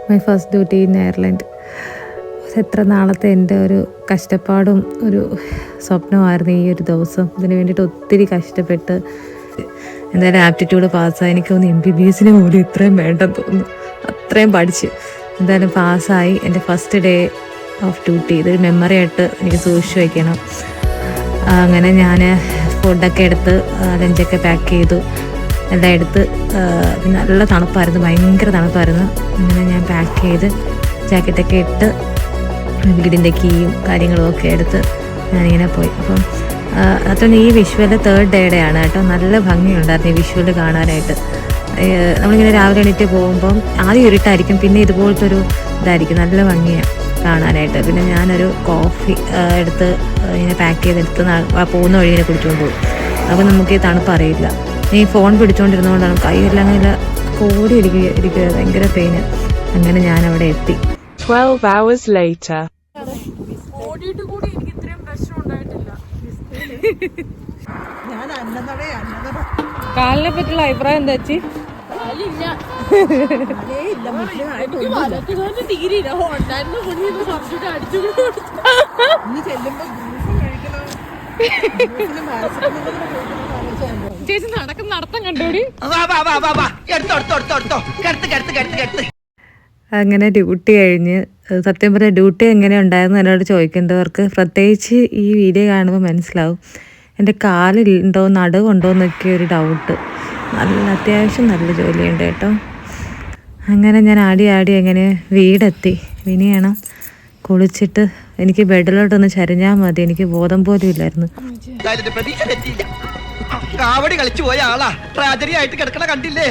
My first duty in airline. എത്ര നാളത്തെ എൻ്റെ ഒരു കഷ്ടപ്പാടും ഒരു സ്വപ്നമായിരുന്നു ഈ ഒരു ദിവസം. ഇതിന് വേണ്ടിയിട്ട് ഒത്തിരി കഷ്ടപ്പെട്ട് എന്തായാലും ആപ്റ്റിറ്റ്യൂഡ് പാസ്സായി. എനിക്ക് തോന്നുന്നു MBBS പോലും ഇത്രയും വേണ്ടെന്ന് തോന്നുന്നു. അത്രയും പഠിച്ച് എന്തായാലും പാസ്സായി. എൻ്റെ ഫസ്റ്റ് ഡേ ഓഫ് ഡ്യൂട്ടി ഇതൊരു മെമ്മറി ആയിട്ട് എനിക്ക് സൂക്ഷിച്ച് വയ്ക്കണം. അങ്ങനെ ഞാൻ ഫുഡൊക്കെ എടുത്ത് ലഞ്ചൊക്കെ പാക്ക് ചെയ്തു, എല്ലാം എടുത്ത്. പിന്നെ നല്ല തണുപ്പായിരുന്നു, ഭയങ്കര തണുപ്പായിരുന്നു. അങ്ങനെ ഞാൻ പാക്ക് ചെയ്ത് ജാക്കറ്റൊക്കെ ഇട്ട് വീടിൻ്റെ കീയും കാര്യങ്ങളും ഒക്കെ എടുത്ത് ഞാനിങ്ങനെ പോയി. അപ്പം അതുകൊണ്ട് ഈ വിഷ്വൽ 3rd ഡേയുടെ ആണ് കേട്ടോ. നല്ല ഭംഗിയുണ്ടായിരുന്നു ഈ വിഷ്വൽ കാണാനായിട്ട്. നമ്മളിങ്ങനെ രാവിലെ എണീറ്റ് പോകുമ്പം ആദ്യം ഇരുട്ടായിരിക്കും, പിന്നെ ഇതുപോലത്തെ ഒരു ഇതായിരിക്കും, നല്ല ഭംഗിയാണ് കാണാനായിട്ട്. പിന്നെ ഞാനൊരു കോഫി എടുത്ത് ഇങ്ങനെ പാക്ക് ചെയ്തെടുത്ത് പോകുന്ന വഴി ഇങ്ങനെ കുടിച്ചുകൊണ്ട് പോകും. അപ്പോൾ നമുക്ക് ഈ തണുപ്പ് അറിയില്ല. ഈ ഫോൺ പിടിച്ചുകൊണ്ടിരുന്നതുകൊണ്ടാണ് കൈയെല്ലാം അങ്ങനെ കോടി ഇരിക്കുക, ഭയങ്കര പെയിന്. അങ്ങനെ ഞാൻ അവിടെ എത്തി. 12 hours later. കാലിനെ പറ്റിയുള്ള അഭിപ്രായം എന്താ വെച്ചി? ചേച്ചി നടക്കുന്ന നടത്തം കണ്ടോടി. അങ്ങനെ ഡ്യൂട്ടി കഴിഞ്ഞ്, സത്യം പറഞ്ഞാൽ ഡ്യൂട്ടി എങ്ങനെ ഉണ്ടായിരുന്നു എന്നോട് ചോദിക്കേണ്ടവർക്ക് പ്രത്യേകിച്ച് ഈ വീഡിയോ കാണുമ്പോൾ മനസ്സിലാവും. എൻ്റെ കാലുണ്ടോ നടുവുണ്ടോ എന്നൊക്കെ ഒരു ഡൗട്ട്. അത്യാവശ്യം നല്ല ജോലിയുണ്ട് കേട്ടോ. അങ്ങനെ ഞാൻ ആടി എങ്ങനെ വീടെത്തി. വിനിയണം കുളിച്ചിട്ട് എനിക്ക് ബെഡിലോട്ടൊന്ന് ചരിഞ്ഞാൽ മതി, എനിക്ക് ബോധം പോലും ഇല്ലായിരുന്നു. കാവടി കളിച്ചു പോയ ആളാ ട്രാജഡി ആയിട്ട് കിടക്കണ കണ്ടില്ലേ.